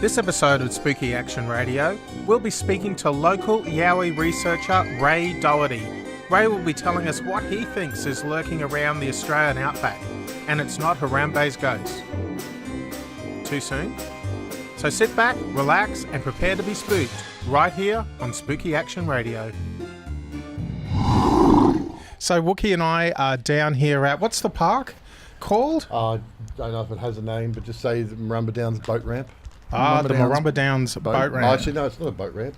This episode of Spooky Action Radio, we'll be speaking to local Yowie researcher Ray Doherty. Ray will be telling us what he thinks is lurking around the Australian outback, and it's not Harambe's ghost. Too soon? So sit back, relax, and prepare to be spooked, right here on Spooky Action Radio. So Wookie and I are down here at, what's the park called? I don't know if it has a name, but just say the Marumba Downs boat ramp. The Marumba Downs boat ramp. Actually, no, it's not a boat ramp.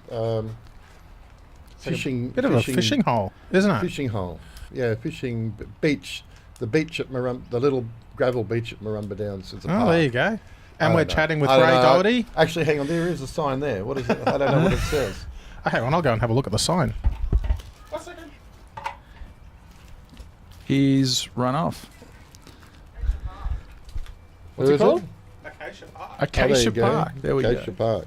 Fishing. Bit of a fishing hole, isn't it? Fishing hole. Yeah, fishing beach. The beach at the little gravel beach at Marumba Downs. It's a park. There you go. And we're chatting with Ray Doherty. Actually, hang on. There is a sign there. What is it? I don't know what it says. Hang on, I'll go and have a look at the sign. 1 second. He's run off. What's it called? Acacia Park. Acacia Park. There we go. Acacia Park.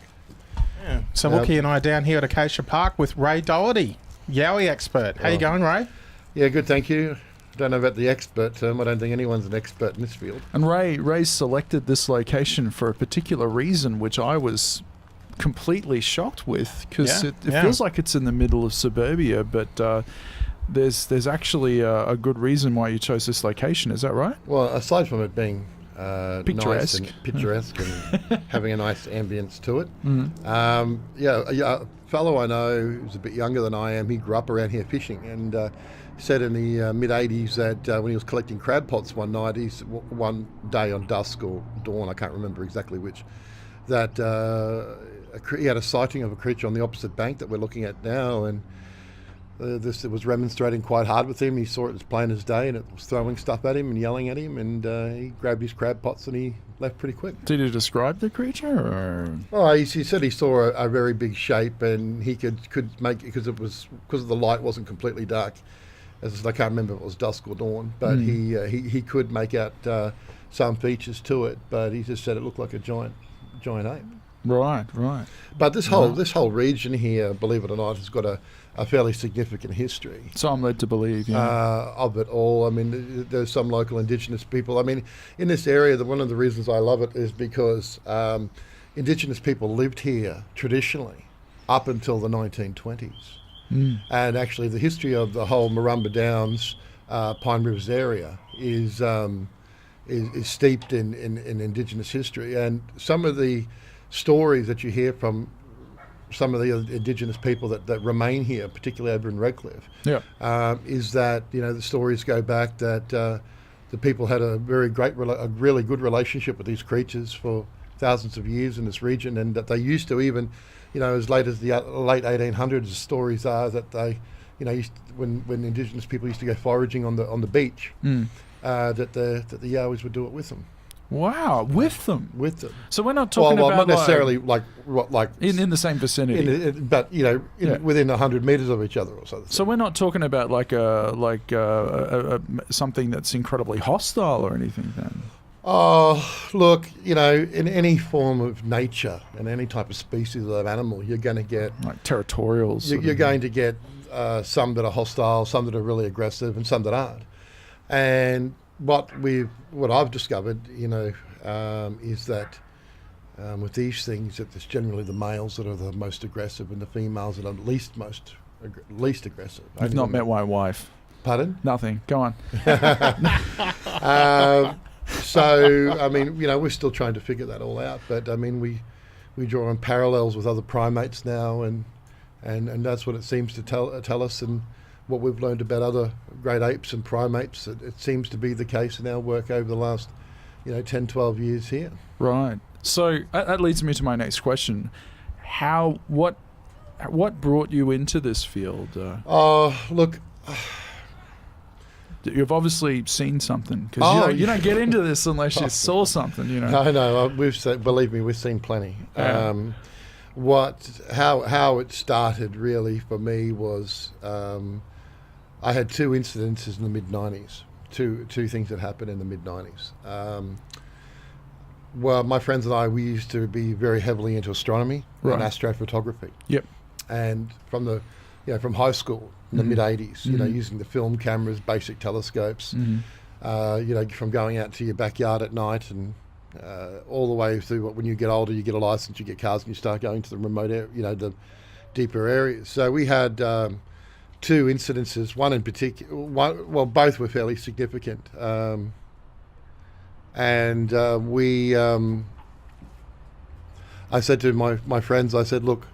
Yeah. So Wookie and I are down here at Acacia Park with Ray Doherty, Yowie expert. How you going, Ray? Yeah, good, thank you. Don't know about the expert term. I don't think anyone's an expert in this field. And Ray selected this location for a particular reason, which I was completely shocked with, because it feels like it's in the middle of suburbia, but there's actually a good reason why you chose this location. Is that right? Well, aside from it being picturesque. nice and picturesque and having a nice ambience to it. Mm-hmm. A fellow I know who's a bit younger than I am, he grew up around here fishing, and said in the mid-'80s that when he was collecting crab pots one night, one day on dusk or dawn, I can't remember exactly which, that he had a sighting of a creature on the opposite bank that we're looking at now, and it was remonstrating quite hard with him. He saw it as plain as day, and it was throwing stuff at him and yelling at him, and he grabbed his crab pots and he left pretty quick. Did he describe the creature? Or? Oh, he said he saw a very big shape, and he could make it because the light wasn't completely dark. As I can't remember if it was dusk or dawn, but he could make out some features to it. But he just said it looked like a giant ape. Right. But this whole region here, believe it or not, has got a fairly significant history. So I'm led to believe, of it all. I mean, there's some local Indigenous people. I mean, in this area, one of the reasons I love it is because Indigenous people lived here traditionally up until the 1920s. And actually, the history of the whole Marumba Downs, Pine Rivers area is steeped in Indigenous history. And some of the stories that you hear from some of the Indigenous people that remain here, particularly over in Redcliffe, is that the stories go back that the people had a really good relationship with these creatures for thousands of years in this region, and that they used to even, as late as the late 1800s, the stories are that they, when Indigenous people used to go foraging on the beach, that the Yowies would do it with them. Wow, with them. So we're not talking about not necessarily like in the same vicinity, but within 100 meters of each other or something. So we're not talking about like something that's incredibly hostile or anything then. Oh, look, in any form of nature and any type of species of animal, you're going to get like territorials. You're going to get some that are hostile, some that are really aggressive, and some that aren't. And what I've discovered, is that with these things, that it's generally the males that are the most aggressive and the females that are least aggressive. You've not met my wife. Pardon? Nothing. Go on. So, I mean, we're still trying to figure that all out. But I mean, we draw on parallels with other primates now, and that's what it seems to tell us. And what we've learned about other great apes and primates, it seems to be the case in our work over the last, 10, 12 years here. Right. So that leads me to my next question. What brought you into this field? Look... You've obviously seen something, because you don't get into this unless you saw something. No, believe me, we've seen plenty. Yeah. How it started really for me was I had two incidences in the mid-90s, two things that happened in the mid-90s. Well, my friends and I, we used to be very heavily into astronomy and astrophotography. Yep. And from high school in the mid-'80s, using the film cameras, basic telescopes, from going out to your backyard at night and all the way through. When you get older, you get a license, you get cars, and you start going to the remote area, the deeper areas. So we had 2 incidences. One in particular, both were fairly significant, and I said to my friends, I said, look,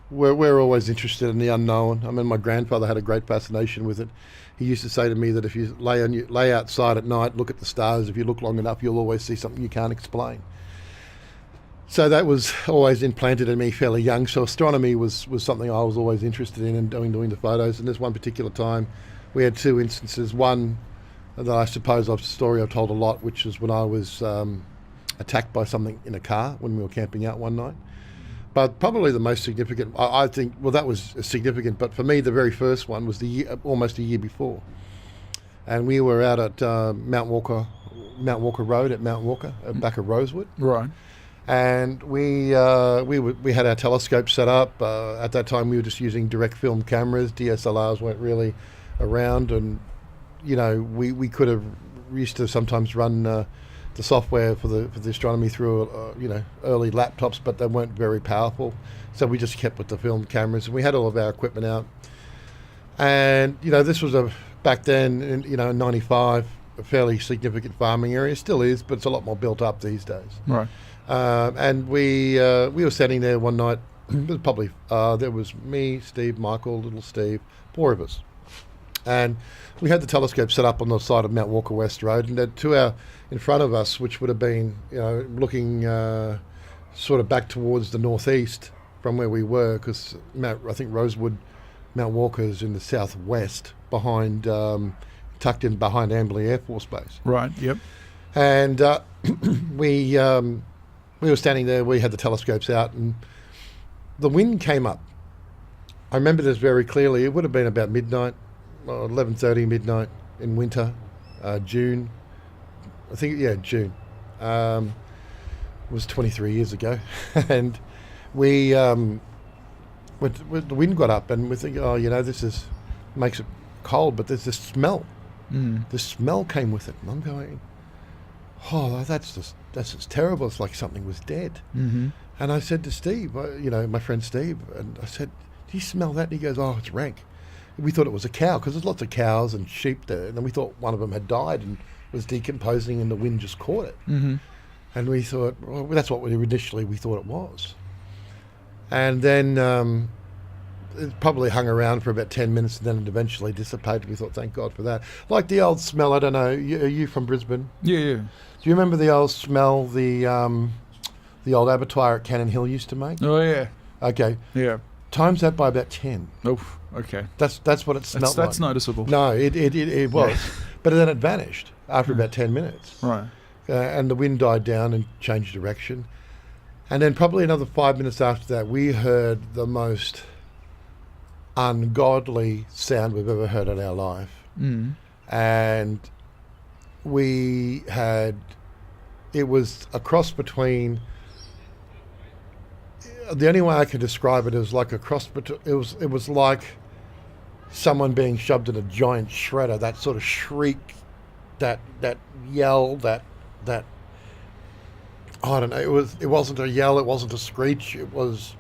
we're always interested in the unknown. I mean, my grandfather had a great fascination with it. He used to say to me that if you lay outside at night, look at the stars, if you look long enough, you'll always see something you can't explain. So that was always implanted in me fairly young. So astronomy was something I was always interested in and doing the photos. And this one particular time, we had 2 instances. One that I suppose a story I've told a lot, which is when I was attacked by something in a car when we were camping out one night. But probably the most significant, I think, that was significant, but for me the very first one was almost a year before. And we were out at Mount Walker Road at Mount Walker, back of Rosewood. Right. And we had our telescope set up. At that time we were just using direct film cameras. DSLRs weren't really around, and we could have used to sometimes run the software for the astronomy through early laptops, but they weren't very powerful, so we just kept with the film cameras, and we had all of our equipment out. And this was back then in 95, a fairly significant farming area. Still is, but it's a lot more built up these days. Right. And we were standing there one night. It was probably there was me, Steve, Michael, little Steve, 4 of us, and we had the telescope set up on the side of Mount Walker West Road, and in front of us, which would have been, looking sort of back towards the northeast from where we were, because I think Rosewood, Mount Walker is in the southwest, tucked in behind Amberley Air Force Base. Right. Yep. And we were standing there. We had the telescopes out, and the wind came up. I remember this very clearly. It would have been about midnight, 11:30 midnight in winter, June. I think, June. It was 23 years ago. And the wind got up, and we think, this makes it cold, but there's this smell. The smell came with it. And I'm going, that's just terrible. It's like something was dead. Mm-hmm. And I said to Steve, my friend Steve, and I said, do you smell that? And he goes, it's rank. We thought it was a cow, because there's lots of cows and sheep there. And then we thought one of them had died and was decomposing, and the wind just caught it. Mm-hmm. And we thought, that's what we thought it was. And then it probably hung around for about 10 minutes, and then it eventually dissipated. We thought, thank God for that. Like the old smell, I don't know, are you from Brisbane? Yeah. Do you remember the old smell the old abattoir at Cannon Hill used to make? Oh, yeah. Okay. Yeah. Times that by about 10. Oh, okay. That's what it smelled like. That's noticeable. No, it was. But then it vanished after about 10 minutes. Right. And the wind died down and changed direction. And then probably another 5 minutes after that, we heard the most ungodly sound we've ever heard in our life. Mm. And it was a cross between, the only way I can describe it is like a cross between, it was like someone being shoved in a giant shredder, that sort of shriek, that yell, that I don't know, it wasn't a yell, it wasn't a screech, it was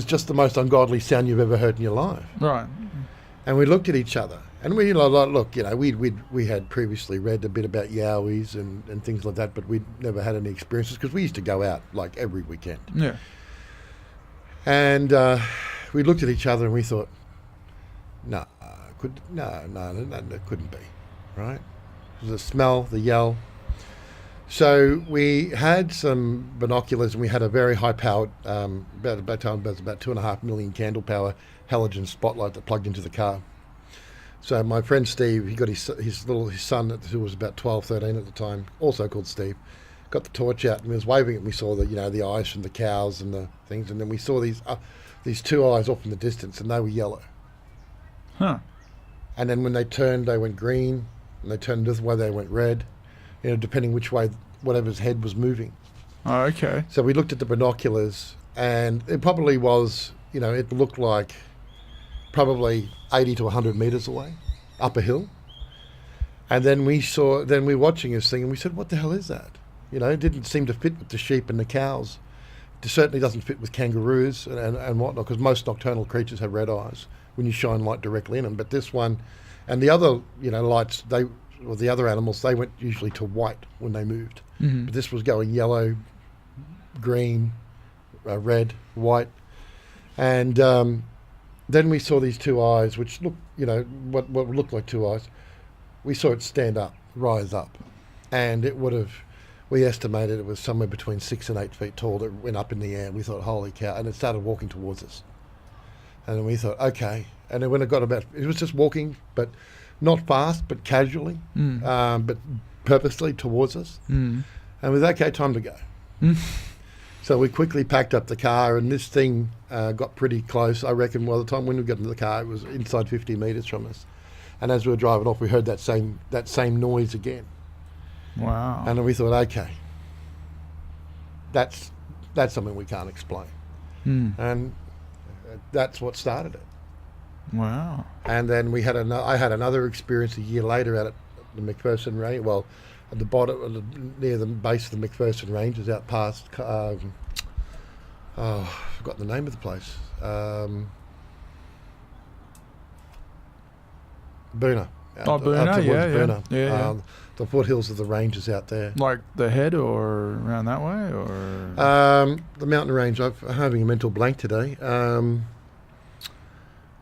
just the most ungodly sound you've ever heard in your life. Right. And we looked at each other, and we look, we had previously read a bit about Yowies and things like that, but we'd never had any experiences, because we used to go out like every weekend. Yeah. And we looked at each other and we thought, no, it couldn't be, right? The smell, the yell. So we had some binoculars, and we had a very high-powered, about 2.5 million candle power halogen spotlight that plugged into the car. So my friend Steve, he got his son, who was about 12, 13 at the time, also called Steve, got the torch out and was waving it. And we saw the eyes from the cows and the things, and then we saw these 2 eyes off in the distance, and they were yellow. Huh. And then when they turned, they went green, and they turned this way, they went red. Depending which way whatever's head was moving. Oh, okay. So we looked at the binoculars, and it probably was, it looked like probably 80 to 100 metres away, up a hill. And then we're watching this thing and we said, what the hell is that? You know, it didn't seem to fit with the sheep and the cows. It certainly doesn't fit with kangaroos and whatnot, because most nocturnal creatures have red eyes when you shine light directly in them. But this one, and the other, lights, the other animals, they went usually to white when they moved. Mm-hmm. But this was going yellow, green, red, white. And then we saw these two eyes, which looked, what looked like two eyes. We saw it stand up, rise up. And we estimated it was somewhere between 6 and 8 feet tall. That went up in the air. We thought, holy cow. And it started walking towards us. And then we thought, okay. And then when it was just walking, but not fast, but casually, but purposely towards us. Mm. And we thought, okay, time to go. So we quickly packed up the car, and this thing got pretty close. I reckon by the time when we got into the car, it was inside 50 metres from us. And as we were driving off, we heard that same noise again. Wow. And then we thought, okay, that's something we can't explain. And that's what started it. Wow. And then I had another experience a year later out at the McPherson Range. Well, at the bottom, near the base of the McPherson Ranges, out past. I forgot the name of the place. Boona. Boona, yeah. The foothills of the ranges out there. Like the head or around that way, or? The mountain range. I'm having a mental blank today.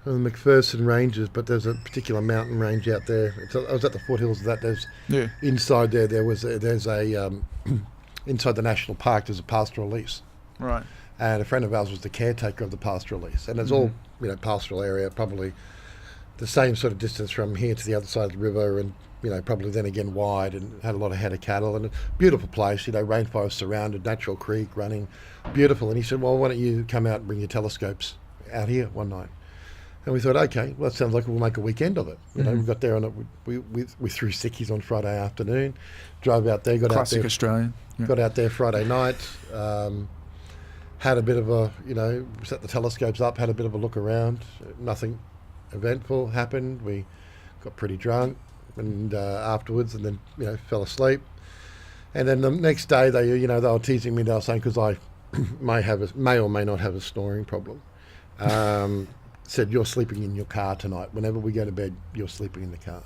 The McPherson Ranges, but there's a particular mountain range out there. I was at the foothills of that. There's inside there's a inside the national park. There's a pastoral lease. Right. And a friend of ours was the caretaker of the pastoral lease, and it's all pastoral area, probably the same sort of distance from here to the other side of the river, and probably then again wide, and had a lot of head of cattle, and a beautiful place, rainforest surrounded, natural creek running, beautiful. And he said, well, why don't you come out and bring your telescopes out here one night? And we thought, okay, well, that sounds like we'll make a weekend of it. We got there on we threw sickies on Friday afternoon, drove out there, Classic Australian. Yeah. Got out there Friday night, had a bit of a, set the telescopes up, had a bit of a look around. Nothing eventful happened. We got pretty drunk and afterwards, and then fell asleep. And then the next day, they were teasing me. They were saying, because I may or may not have a snoring problem. Said, you're sleeping in your car tonight. Whenever we go to bed, you're sleeping in the car.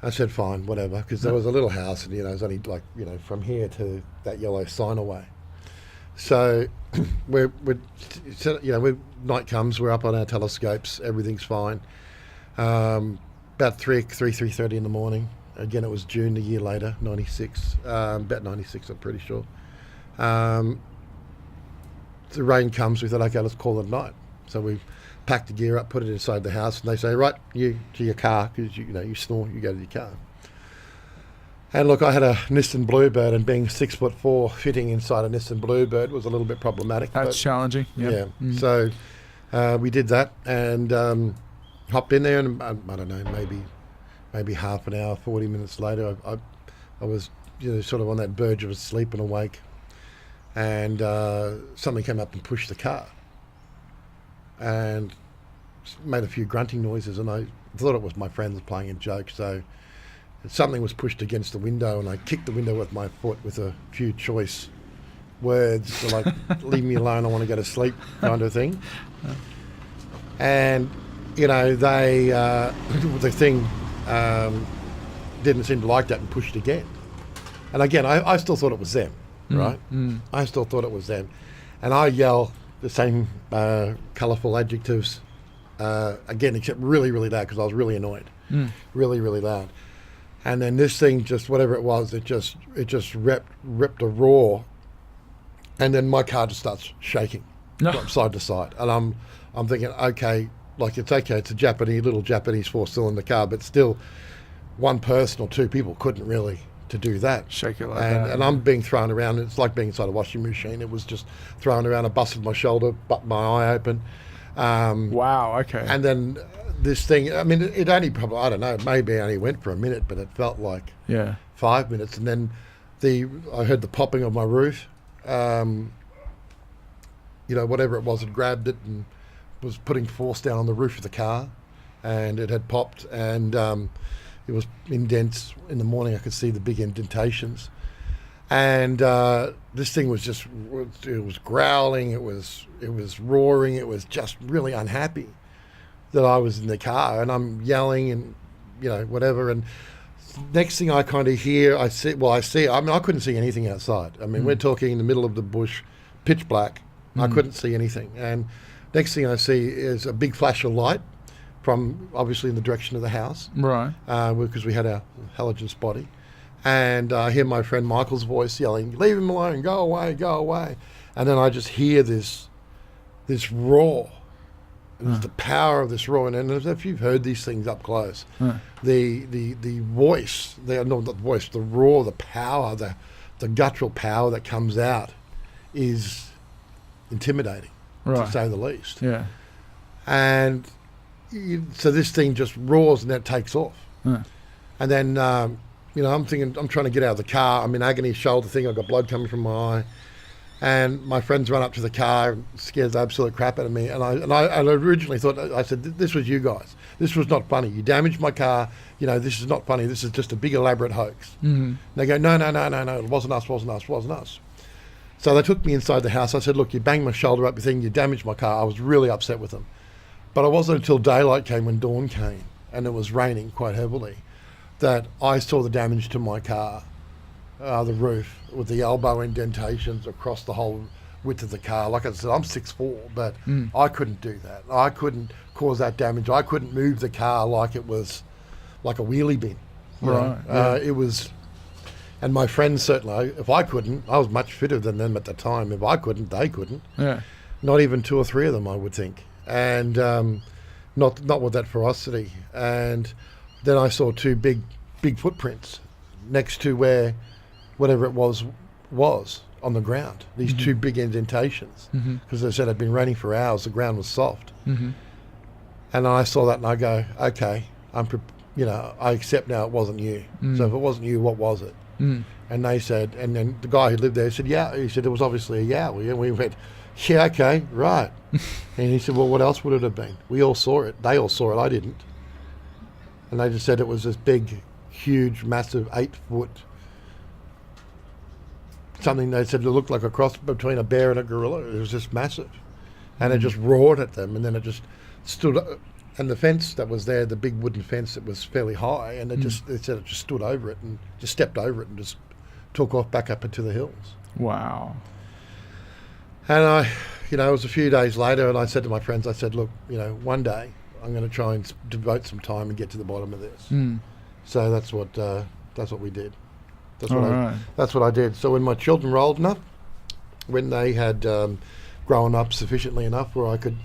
I said, fine, whatever, because there was a little house, and it was only from here to that yellow sign away. So night comes, we're up on our telescopes, everything's fine. About 3:30 in the morning. Again, it was June a year later, 96. About 96, I'm pretty sure. The rain comes. We thought, okay, let's call it a night. So we packed the gear up, put it inside the house, and they say, right, you to your car, because you snore, you go to your car. And look, I had a Nissan Bluebird, and being 6'4", fitting inside a Nissan Bluebird was a little bit problematic. That's challenging. Yep. Yeah. So we did that and hopped in there, and I don't know, maybe half an hour, 40 minutes later, I was sort of on that verge of sleep and awake, and something came up and pushed the car, and made a few grunting noises, and I thought it was my friends playing a joke. So something was pushed against the window, and I kicked the window with my foot with a few choice words, like leave me alone, I want to go to sleep, kind of thing. And they the thing didn't seem to like that and pushed again. And again, I still thought it was them, right? I still thought it was them. And I yell the same colourful adjectives again, except really, really loud, because I was really annoyed. Really, really loud. And then this thing, just whatever it was, it just ripped a roar, and then my car just starts shaking from side to side. And I'm thinking, okay, it's okay, it's a little Japanese 4-cylinder car, but still, one person or two people couldn't really to do that. Shake it like that. And I'm being thrown around. It's like being inside a washing machine. It was just thrown around. I busted my shoulder, butt my eye open. Wow. Okay. And then this thing, I mean, it only probably, I don't know, maybe it only went for a minute, but it felt like 5 minutes. And then I heard the popping of my roof. Whatever it was, had grabbed it and was putting force down on the roof of the car, and it had popped. And It was indents. In the morning, I could see the big indentations. And this thing was just, it was growling, it was roaring, it was just really unhappy that I was in the car, and I'm yelling and, whatever. And next thing I kind of hear, I couldn't see anything outside. I mean, we're talking in the middle of the bush, pitch black. I couldn't see anything. And next thing I see is a big flash of light from, obviously, in the direction of the house. Right. Because we had our halogen spotty. And I hear my friend Michael's voice yelling, "Leave him alone, go away, go away." And then I just hear this roar. It was the power of this roar. And if you've heard these things up close, the voice, not the voice, the roar, the power, the guttural power that comes out is intimidating, to say the least. Yeah. And so this thing just roars and then it takes off. And then... I'm trying to get out of the car. I'm in agony, shoulder thing. I've got blood coming from my eye. And my friends run up to the car, scares the absolute crap out of me. And I originally thought, I said, this was you guys. This was not funny. You damaged my car. This is not funny. This is just a big elaborate hoax. And they go, no, it wasn't us. So they took me inside the house. I said, look, you banged my shoulder up, you damaged my car. I was really upset with them. But it wasn't until daylight came, when dawn came, and it was raining quite heavily, that I saw the damage to my car, the roof, with the elbow indentations across the whole width of the car. Like I said, I'm 6'4", but I couldn't do that. I couldn't cause that damage. I couldn't move the car like it was like a wheelie bin. It was, and my friends certainly, if I couldn't, I was much fitter than them at the time. If I couldn't, they couldn't. Yeah. Not even 2 or 3 of them, I would think. And not with that ferocity. And then I saw 2 big footprints next to where whatever it was on the ground. These 2 big indentations, because they said it had been raining for hours. The ground was soft, and I saw that and I go, okay, I accept now it wasn't you. So if it wasn't you, what was it? And they said, and then the guy who lived there said, yeah. He said it was obviously a Yowie, and we went, yeah, okay, right. And he said, well, what else would it have been? We all saw it. They all saw it. I didn't. And they just said it was this big, huge, massive 8-foot something. They said it looked like a cross between a bear and a gorilla. It was just massive. And it just roared at them, and then it just stood up. And the fence that was there, the big wooden fence, it was fairly high, and they said it just stood over it and just stepped over it and just took off back up into the hills. Wow. And it was a few days later, and I said to my friends, I said, look, one day I'm going to try and devote some time and get to the bottom of this. So that's what we did. That's what I did. So when my children were old enough, when they had grown up sufficiently enough where I could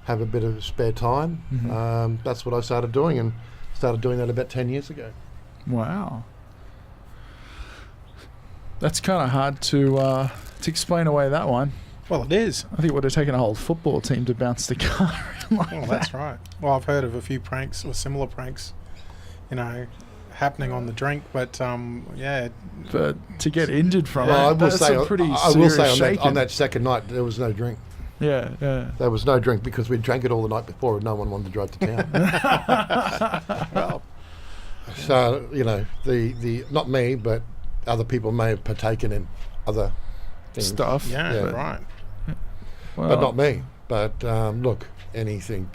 have a bit of spare time, that's what I started doing, and started doing that about 10 years ago. Wow. That's kind of hard to explain away, that one. Well, it is. I think it would have taken a whole football team to bounce the car around like that. That's right. Well, I've heard of a few pranks or similar pranks, happening on the drink, but But to get injured from it, I will say on that second night there was no drink. Yeah. There was no drink because we drank it all the night before and no one wanted to drive to town. Well, so the not me, but other people may have partaken in other things. Stuff. Yeah, right. Well, but not me. But look, anything.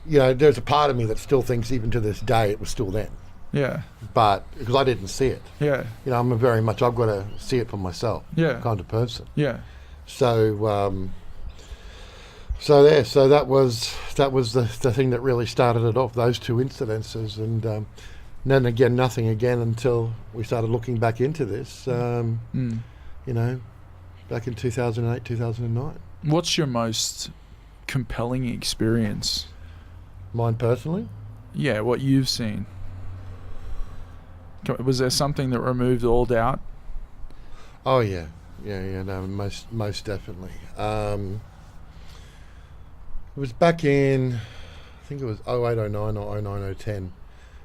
There's a part of me that still thinks, even to this day, it was still then. Yeah. But because I didn't see it. Yeah. I'm I've got to see it for myself. Yeah. Kind of person. Yeah. So. So that was the thing that really started it off. Those 2 incidences, and then again nothing again until we started looking back into this. Back in 2008, 2009. What's your most compelling experience? Mine personally? Yeah, what you've seen. Was there something that removed all doubt? Oh yeah, no, most definitely. It was back in, I think it was 08, 09 or 09, 010.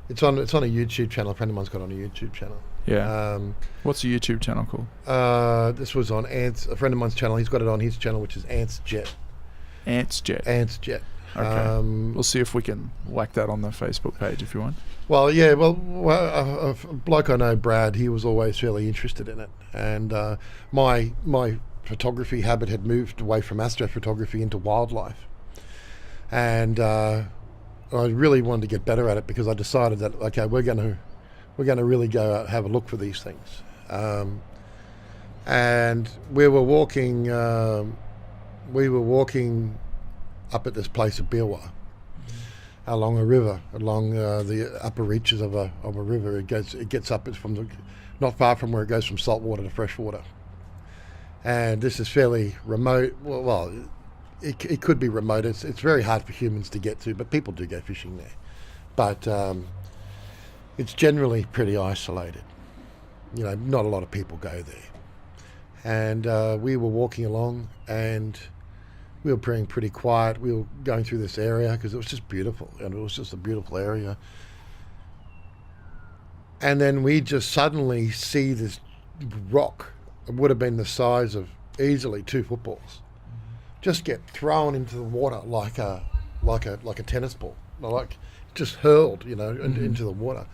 It's on a YouTube channel. A friend of mine's got on a YouTube channel. Yeah. What's the YouTube channel called? This was on Ants, a friend of mine's channel. He's got it on his channel, which is Ants Jet. Ants Jet. Ants Jet. Okay. We'll see if we can whack that on the Facebook page if you want. Well, yeah, a bloke I know, Brad, he was always fairly interested in it. And my photography habit had moved away from astrophotography into wildlife. And I really wanted to get better at it because I decided that, okay, we're going to really go out and have a look for these things. And we were walking up at this place at Biwa, along a river, along the upper reaches of a river. It gets up. It's not far from where it goes from saltwater to freshwater. And this is fairly remote. Well, it could be remote. It's very hard for humans to get to, but people do go fishing there. But it's generally pretty isolated. Not a lot of people go there. And we were walking along, and we were being pretty quiet. We were going through this area because it was just beautiful, and it was just a beautiful area. And then we just suddenly see this rock. It would have been the size of easily 2 footballs. Just get thrown into the water like a tennis ball, like just hurled, into the water.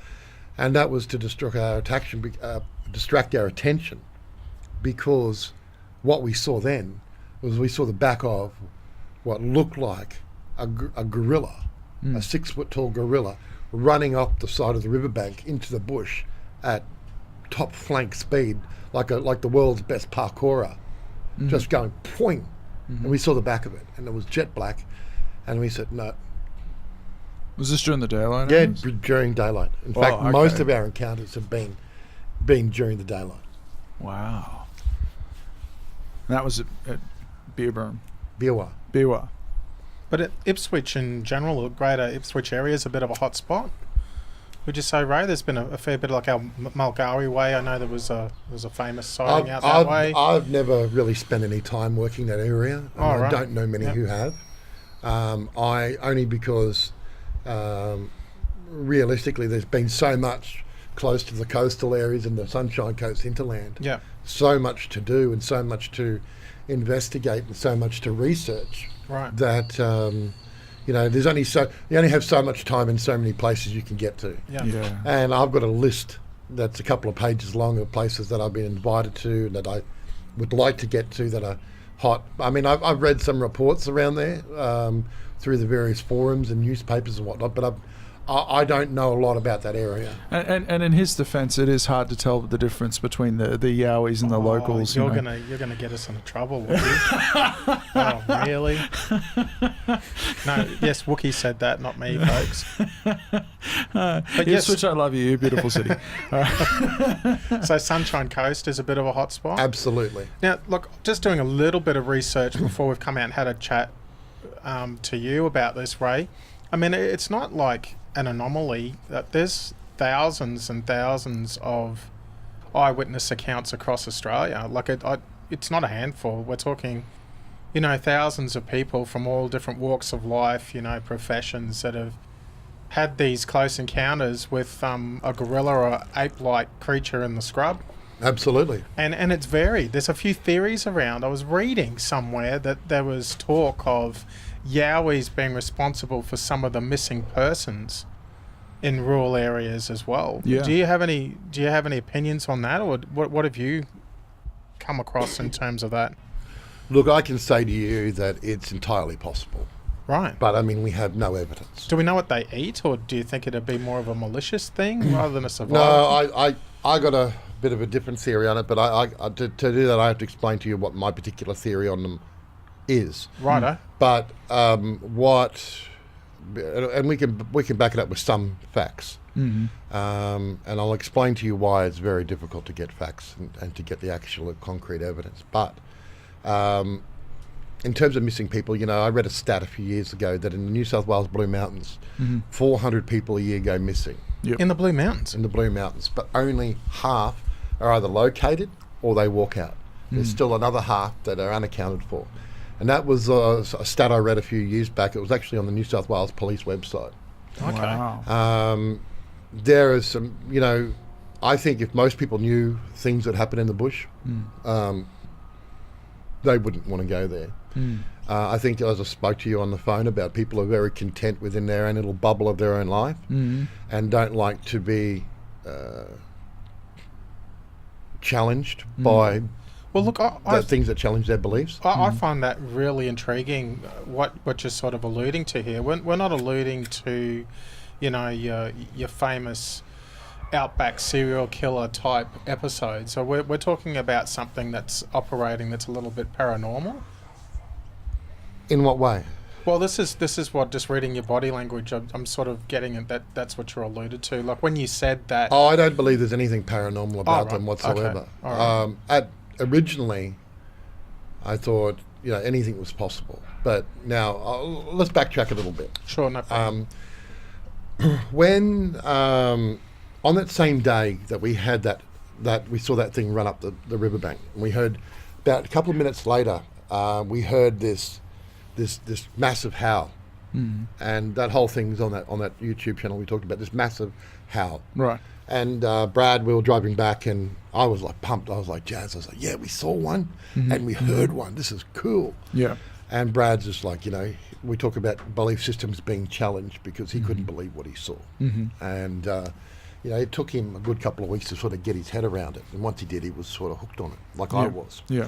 And that was to distract our attention, because what we saw then was we saw the back of what looked like a gorilla, a 6 foot tall gorilla, running up the side of the riverbank into the bush at top flank speed, like the world's best parkourer, just going poing. And we saw the back of it, and it was jet black, and we said no. Was this during the daylight? Yeah, during daylight. In fact, most of our encounters have been during the daylight. Wow. And that was at Beerburn. Biwa. But at Ipswich in general, the greater Ipswich area is a bit of a hot spot. Would you say, Ray? There's been a fair bit, like our Mulgari Way. I know there was a famous sighting out that way. I've never really spent any time working that area. I don't know many who have. I only because realistically, there's been so much close to the coastal areas and the Sunshine Coast hinterland. Yeah. So much to do and so much to investigate and so much to research. Right. That there's you only have so much time and so many places you can get to. Yeah. And I've got a list that's a couple of pages long of places that I've been invited to that I would like to get to that are hot. I mean, I've read some reports around there through the various forums and newspapers and whatnot, but I don't know a lot about that area. And in his defence, it is hard to tell the difference between the Yowies and the locals. You're gonna get us into trouble, Wookie. Oh, really? No, yes, Wookie said that, not me, folks. But yes, which I love you, beautiful city. So Sunshine Coast is a bit of a hot spot. Absolutely. Now, look, just doing a little bit of research before we've come out and had a chat to you about this, Ray. I mean, it's not like an anomaly that there's thousands and thousands of eyewitness accounts across Australia. Like it's not a handful. We're talking, thousands of people from all different walks of life, professions that have had these close encounters with a gorilla or ape-like creature in the scrub. Absolutely. And it's varied. There's a few theories around. I was reading somewhere that there was talk of Yowies being responsible for some of the missing persons in rural areas as well. Yeah. Do you have any opinions on that, or what have you come across in terms of that? Look, I can say to you that it's entirely possible. Right. But I mean, we have no evidence. Do we know what they eat, or do you think it'd be more of a malicious thing rather than a survival? No, I got a bit of a different theory on it, but to do that, I have to explain to you what my particular theory on them is. Righto. But and we can back it up with some facts. And I'll explain to you why it's very difficult to get facts and to get the actual concrete evidence. But in terms of missing people, I read a stat a few years ago that in the New South Wales Blue Mountains, 400 people a year go missing. Yep. In the Blue Mountains? In the Blue Mountains. But only half are either located or they walk out. There's still another half that are unaccounted for. And that was a stat I read a few years back. It was actually on the New South Wales Police website. Okay. Wow. There is some, I think if most people knew things that happen in the bush, they wouldn't want to go there. I think, as I spoke to you on the phone about, people are very content within their own little bubble of their own life and don't like to be challenged by things that challenge their beliefs. I find that really intriguing, what you're sort of alluding to here. We're not alluding to, your famous outback serial killer type episode. So we're talking about something that's operating that's a little bit paranormal. In what way? Well, this is what, just reading your body language, I'm sort of getting it, that's what you're alluded to. Like when you said that. Oh, I don't believe there's anything paranormal about them whatsoever. Okay. All right. Originally, I thought anything was possible, but now let's backtrack a little bit. Sure, no problem. When on that same day that we had that we saw that thing run up the riverbank, and we heard about a couple of minutes later, we heard this massive howl, and that whole thing's on that YouTube channel. We talked about this massive howl, right? And Brad, we were driving back, and I was like pumped. I was like, Jazz, I was like, yeah, we saw one, and we heard one. This is cool. Yeah. And Brad's just like, we talk about belief systems being challenged because he couldn't believe what he saw, and it took him a good couple of weeks to sort of get his head around it. And once he did, he was sort of hooked on it, like I was. Yeah.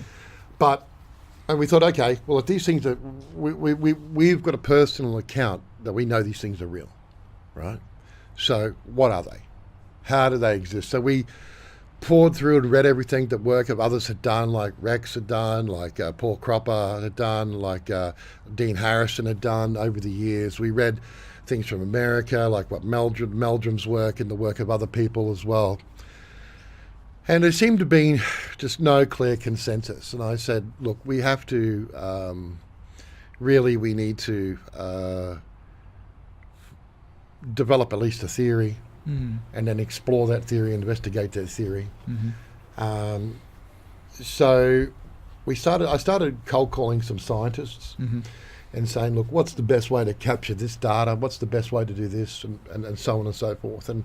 And we thought, okay, well, if these things are, we've got a personal account that we know these things are real, right? So what are they? How do they exist? So we poured through and read everything that work of others had done, like Rex had done, like Paul Cropper had done, like Dean Harrison had done over the years. We read things from America, like what Meldrum's work and the work of other people as well. And there seemed to be just no clear consensus. And I said, look, we have to, we need to develop at least a theory, and then explore that theory, investigate that theory. So I started cold calling some scientists and saying, look, what's the best way to capture this data? What's the best way to do this? And so on and so forth. And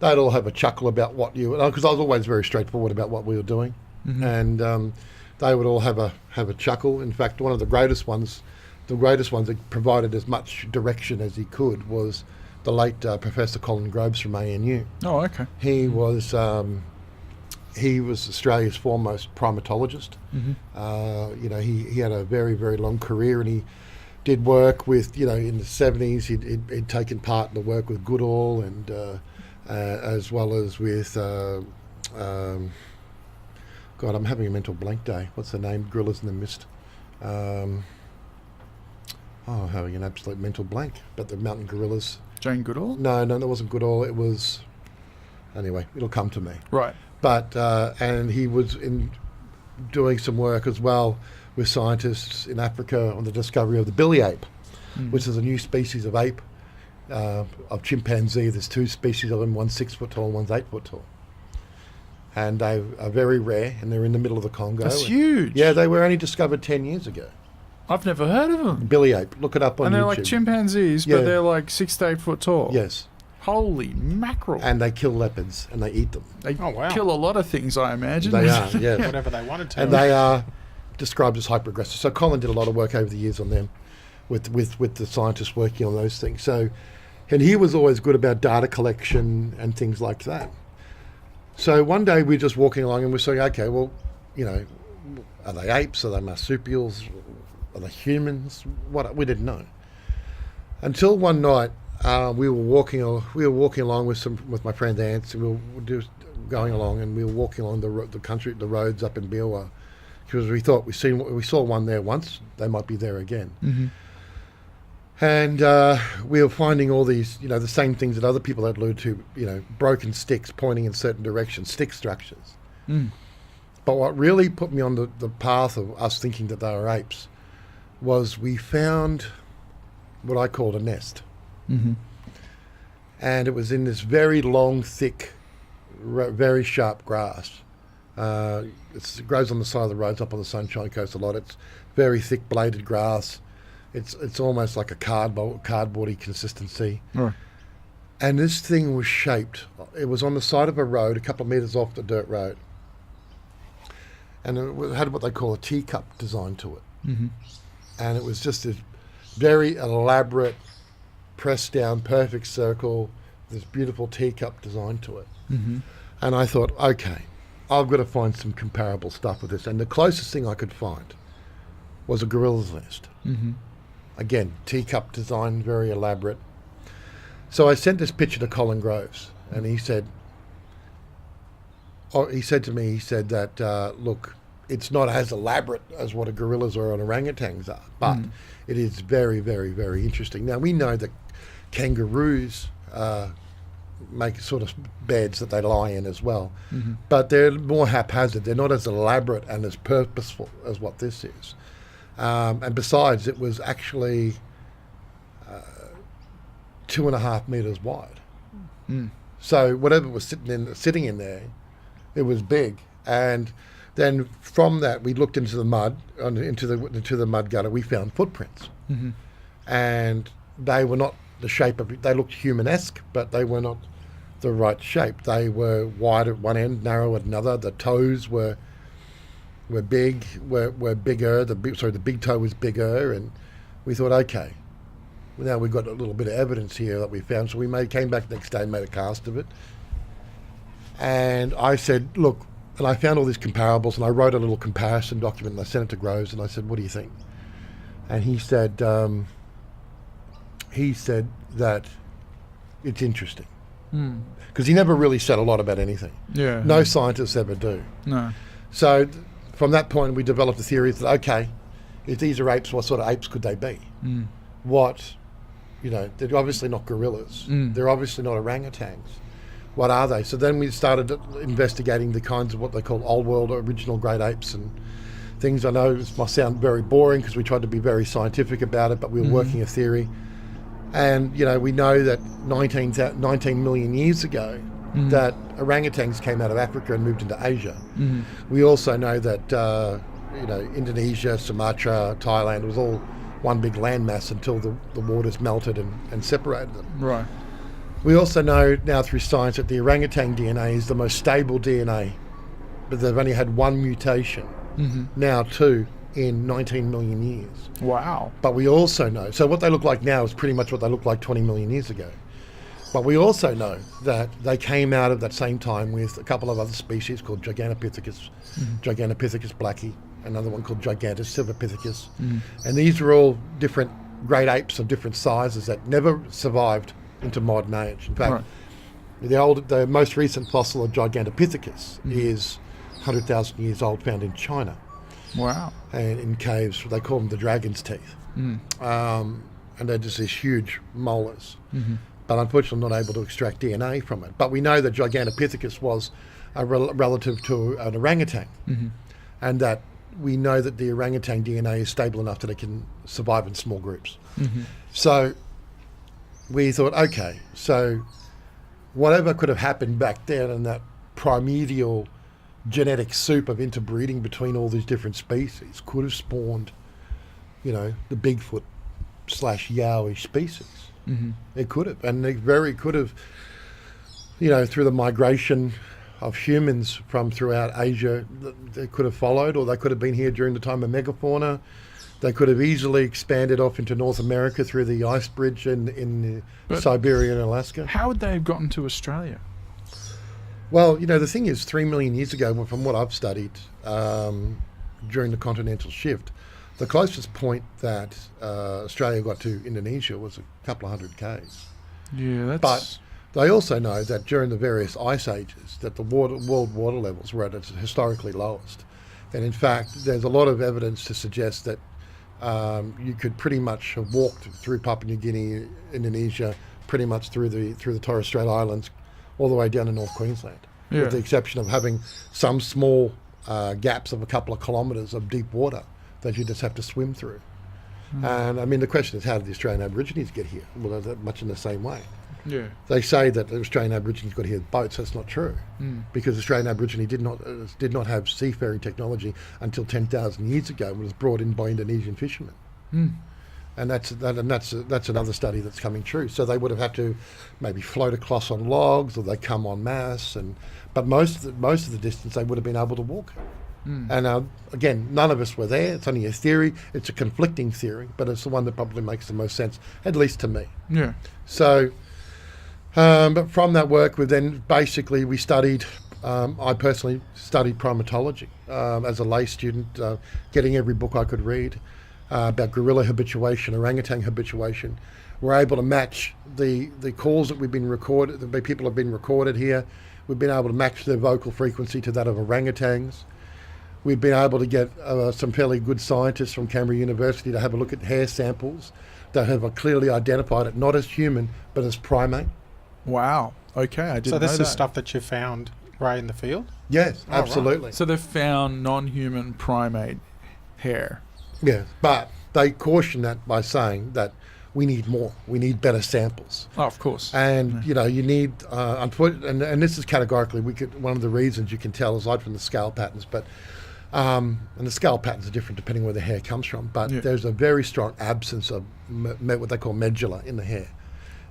they'd all have a chuckle about because I was always very straightforward about what we were doing. And they would all have a chuckle. In fact, one of the greatest ones that provided as much direction as he could was the late Professor Colin Groves from ANU. Oh, okay. He was Australia's foremost primatologist. He had a very, very long career, and he did work with, in the 70s, he'd taken part in the work with Goodall and as well as with, God, I'm having a mental blank day. What's the name? Gorillas in the Mist. I'm having an absolute mental blank. But the mountain gorillas. Jane Goodall? No, that wasn't Goodall. It was, anyway, it'll come to me. Right. But, and he was doing some work as well with scientists in Africa on the discovery of the billy ape, which is a new species of ape, of chimpanzee. There's two species of them, one's 6 foot tall, one's 8 foot tall. And they are very rare, and they're in the middle of the Congo. That's huge. Yeah, they were only discovered 10 years ago. I've never heard of them. Billy ape. Look it up on YouTube. And they're like chimpanzees, but they're like 6 to 8 foot tall. Yes. Holy mackerel. And they kill leopards, and they eat them. They kill a lot of things, I imagine. They are, yeah. Whatever they wanted to. And they are described as hyper-aggressive. So Colin did a lot of work over the years on them with the scientists working on those things. So, and he was always good about data collection and things like that. So one day we're just walking along and we're saying, okay, well, are they apes? Are they marsupials? Are they humans? What? We didn't know. Until one night, we were walking along with my friend Ants, and we were just going along, and we were walking along the roads up in Biwa, because we thought we saw one there once. They might be there again. And we were finding all these, the same things that other people had alluded to, broken sticks pointing in certain directions, stick structures. But what really put me on the path of us thinking that they were apes was we found what I called a nest. And it was in this very long, thick, very sharp grass. It grows on the side of the roads up on the Sunshine Coast a lot. It's very thick bladed grass. It's almost like a cardboardy consistency. Right. And this thing was shaped. It was on the side of a road, a couple of metres off the dirt road. and it had what they call a teacup design to it. Mm-hmm. And it was just this very elaborate, pressed down, perfect circle, this beautiful teacup design to it. Mm-hmm. And I thought, okay, I've got to find some comparable stuff with this. And the closest thing I could find was a gorilla's nest. Mm-hmm. Again, teacup design, very elaborate. So I sent this picture to Colin Groves, and he said to me that, look, it's not as elaborate as what a gorillas or an orangutans are, but it is very, very, very interesting. Now, we know that kangaroos make sort of beds that they lie in as well, but they're more haphazard. They're not as elaborate and as purposeful as what this is. And besides, it was actually 2.5 meters wide. So whatever was sitting in there, it was big. And then from that, we looked into the mud, into the mud gutter. We found footprints, and they were not the shape of. They looked humanesque, but they were not the right shape. They were wide at one end, narrow at another. The toes were bigger. The big toe was bigger, and we thought, okay, now we've got a little bit of evidence here that we found. So we came back the next day and made a cast of it. And I said, look, and I found all these comparables, and I wrote a little comparison document, and I sent it to Groves, and I said, what do you think? And he said that it's interesting. Because he never really said a lot about anything. Yeah. No scientists ever do. No. So from that point, we developed the theory that, okay, if these are apes, what sort of apes could they be? They're obviously not gorillas. They're obviously not orangutans. What are they? So then we started investigating the kinds of what they call old world original great apes and things. I know this must sound very boring because we tried to be very scientific about it, but we were working a theory. And, we know that 19 million years ago, that orangutans came out of Africa and moved into Asia. We also know that, Indonesia, Sumatra, Thailand was all one big landmass until the waters melted and separated them. Right. We also know now through science that the orangutan DNA is the most stable DNA, but they've only had one mutation, now two, in 19 million years. Wow. But we also know, so what they look like now is pretty much what they looked like 20 million years ago. But we also know that they came out of that same time with a couple of other species called Gigantopithecus, Gigantopithecus blacki, another one called Gigantus silvopithecus. And these are all different great apes of different sizes that never survived into modern age. In fact, the most recent fossil of Gigantopithecus is 100,000 years old, found in China. Wow. And in caves, they call them the dragon's teeth. And they're just these huge molars. But unfortunately not able to extract DNA from it. But we know that Gigantopithecus was a relative to an orangutan. And that we know that the orangutan DNA is stable enough that it can survive in small groups. So we thought, okay, so whatever could have happened back then in that primordial genetic soup of interbreeding between all these different species could have spawned, the Bigfoot / Yowie species. It could have, and they very could have, through the migration of humans from throughout Asia, they could have followed, or they could have been here during the time of megafauna. They could have easily expanded off into North America through the ice bridge in Siberia and Alaska. How would they have gotten to Australia? Well, the thing is, 3 million years ago, from what I've studied during the continental shift, the closest point that Australia got to Indonesia was a couple of hundred k's. Yeah, that's... But they also know that during the various ice ages, that the world water levels were at its historically lowest. And in fact, there's a lot of evidence to suggest that you could pretty much have walked through Papua New Guinea, Indonesia, pretty much through the Torres Strait Islands, all the way down to North Queensland, with the exception of having some small gaps of a couple of kilometres of deep water that you just have to swim through. And I mean, the question is, how did the Australian Aborigines get here? Well, they're much in the same way. Yeah. They say that the Australian Aborigines got here with boats. That's not true, because Australian Aborigine did not have seafaring technology until 10,000 years ago. It was brought in by Indonesian fishermen, and that's another study that's coming true. So they would have had to maybe float across on logs, or they come en masse, but most of the distance they would have been able to walk. And again, none of us were there. It's only a theory. It's a conflicting theory, but it's the one that probably makes the most sense, at least to me. Yeah. So, but from that work, we studied. I personally studied primatology as a lay student, getting every book I could read about gorilla habituation, orangutan habituation. We're able to match the calls that we've been recorded, the people have been recorded here. We've been able to match their vocal frequency to that of orangutans. We've been able to get some fairly good scientists from Canberra University to have a look at hair samples that have clearly identified it not as human but as primate. Wow. Okay, I didn't know that. So this is stuff that you found right in the field? Yes, absolutely. Right. So they've found non-human primate hair. Yes, but they caution that by saying that we need more. We need better samples. Oh, of course. And, you need, and this is categorically, one of the reasons you can tell aside from the scale patterns, but, and the scale patterns are different depending where the hair comes from, but there's a very strong absence of what they call medulla in the hair.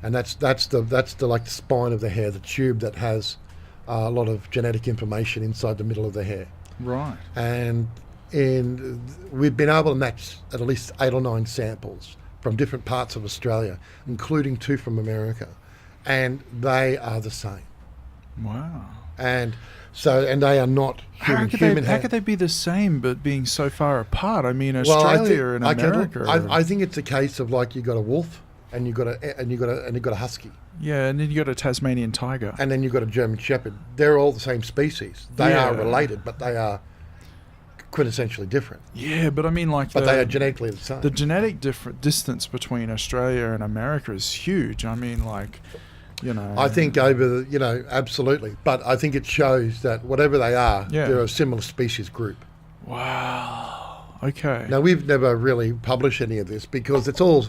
And that's like the spine of the hair, the tube that has a lot of genetic information inside the middle of the hair. Right. And we've been able to match at least 8 or 9 samples from different parts of Australia, including 2 from America, and they are the same. Wow. And they are not human. How could they be the same but being so far apart? I mean, Australia and America. I think it's a case of like you got a wolf and you got a husky. Yeah, and then you got a Tasmanian tiger. And then you got a German shepherd. They're all the same species. They are related, but they are quintessentially different. Yeah, but I mean, but they are genetically the same. The genetic distance between Australia and America is huge. I mean, I think absolutely. But I think it shows that whatever they are, they're a similar species group. Wow. Okay. Now, we've never really published any of this because it's all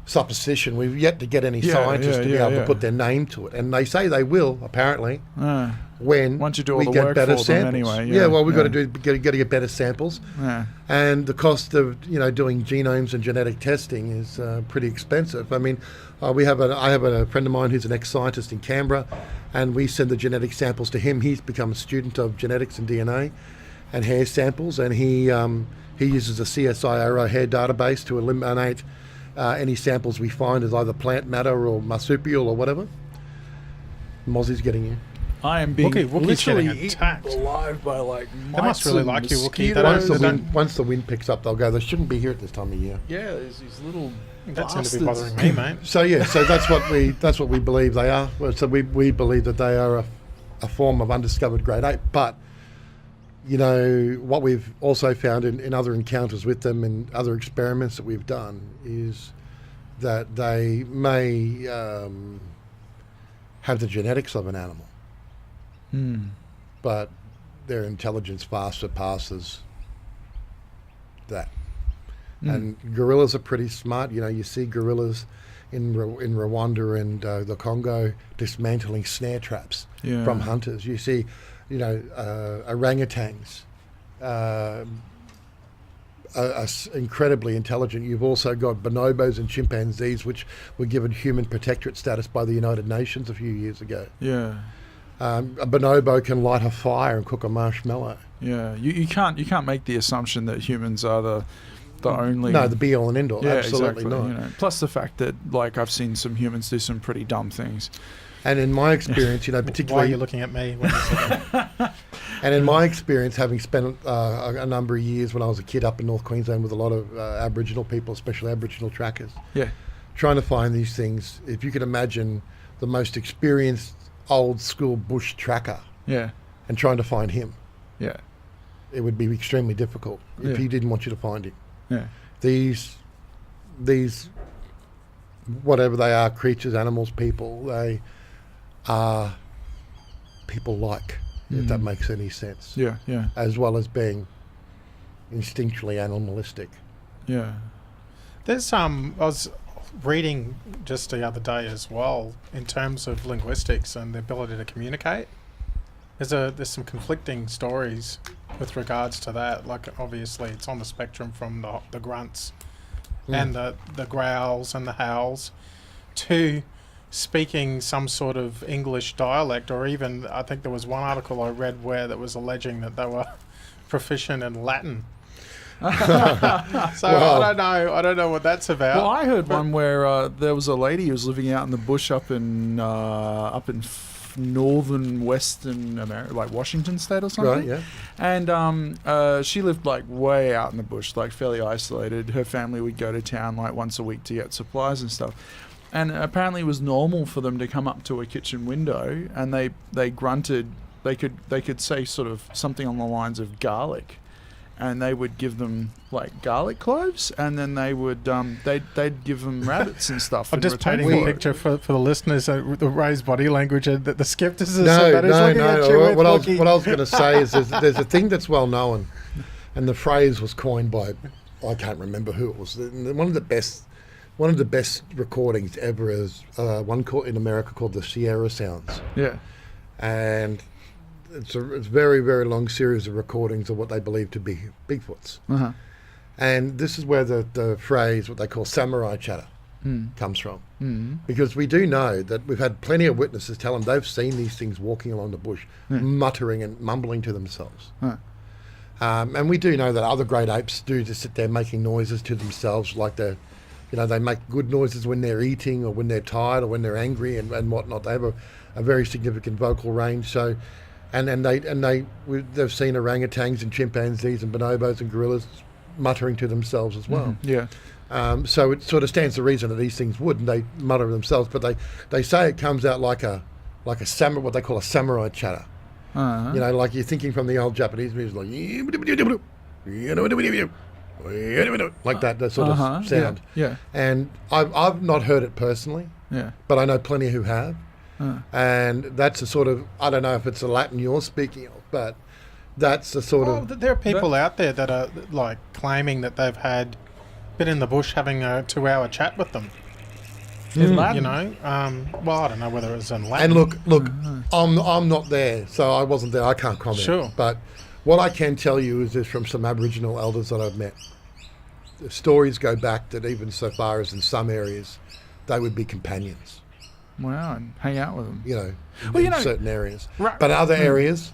supposition. We've yet to get any scientists to be able to put their name to it. And they say they will, apparently, once you do all we get better samples. Anyway. We've got to get better samples. Yeah. And the cost of doing genomes and genetic testing is pretty expensive. I mean, I have a friend of mine who's an ex-scientist in Canberra, and we send the genetic samples to him. He's become a student of genetics and DNA and hair samples, and he uses a CSIRO hair database to eliminate any samples we find as either plant matter or marsupial or whatever. Mozzie's getting you. I am being Wookie's literally getting attacked. alive by mites. They must really like you, Wookie. Once the wind picks up, they'll go. They shouldn't be here at this time of year. Yeah, there's these little. That seems to be bothering me, mate. So that's what we believe they are. So we believe that they are a form of undiscovered great ape. But what we've also found in other encounters with them and other experiments that we've done is that they may have the genetics of an animal, but their intelligence far surpasses that. And gorillas are pretty smart. You see gorillas in Rwanda and the Congo dismantling snare traps from hunters. You see, orangutans are incredibly intelligent. You've also got bonobos and chimpanzees, which were given human protectorate status by the United Nations a few years ago. Yeah. A bonobo can light a fire and cook a marshmallow. Yeah, you can't make the assumption that humans are the only... No, the be-all and end-all. Yeah, absolutely exactly. not. Plus the fact that, I've seen some humans do some pretty dumb things. And in my experience, particularly... Why are you looking at me when you say that? And in my experience, having spent a number of years when I was a kid up in North Queensland with a lot of Aboriginal people, especially Aboriginal trackers, trying to find these things, if you could imagine the most experienced old-school bush tracker and trying to find him, it would be extremely difficult if he didn't want you to find him. Yeah. These whatever they are, creatures, animals, people, they are people-like, if that makes any sense. Yeah, yeah. As well as being instinctually animalistic. Yeah. There's I was reading just the other day as well in terms of linguistics and the ability to communicate. There's some conflicting stories with regards to that. Like, obviously, it's on the spectrum from the grunts and the growls and the howls to speaking some sort of English dialect, or even I think there was one article I read where that was alleging that they were proficient in Latin. I don't know what that's about. Well, I heard one where there was a lady who was living out in the bush up in northern western America, like Washington State or something. Right, yeah. And she lived like way out in the bush, like fairly isolated. Her family would go to town like once a week to get supplies and stuff. And apparently it was normal for them to come up to a kitchen window and they grunted. They could say sort of something on the lines of garlic. And they would give them like garlic cloves, and then they would they'd give them rabbits and stuff. I'm just painting a picture for the listeners. The Ray's body language, the skepticism No. that he's looking at you with. What I was going to say is there's a thing that's well known, and the phrase was coined by, I can't remember who it was. One of the best recordings ever is one in America called the Sierra Sounds. Yeah, and it's a very, very long series of recordings of what they believe to be Bigfoots. uh-huh. And this is where the phrase, what they call samurai chatter, comes from. Mm. Because we do know that we've had plenty of witnesses tell them they've seen these things walking along the bush, muttering and mumbling to themselves. Huh. And we do know that other great apes do just sit there making noises to themselves, like they make good noises when they're eating or when they're tired or when they're angry and whatnot. They have a very significant vocal range. So, and they've seen orangutans and chimpanzees and bonobos and gorillas muttering to themselves as well. Yeah. So it sort of stands to reason that these things would, and they mutter themselves, but they say it comes out like a samurai, what they call a samurai chatter. Uh-huh. Like you're thinking from the old Japanese music, like that sort of sound. Yeah. And I've not heard it personally, but I know plenty who have. And that's a sort of, I don't know if it's a Latin you're speaking of, but that's the sort of... There are people out there that are like claiming that they've been in the bush having a 2-hour chat with them. In Latin? Well, I don't know whether it's in Latin. And look, I'm not there, so I wasn't there. I can't comment. Sure. But what I can tell you is this from some Aboriginal elders that I've met. The stories go back that even so far as in some areas, they would be companions. Wow, and hang out with them. In certain areas. But in other areas,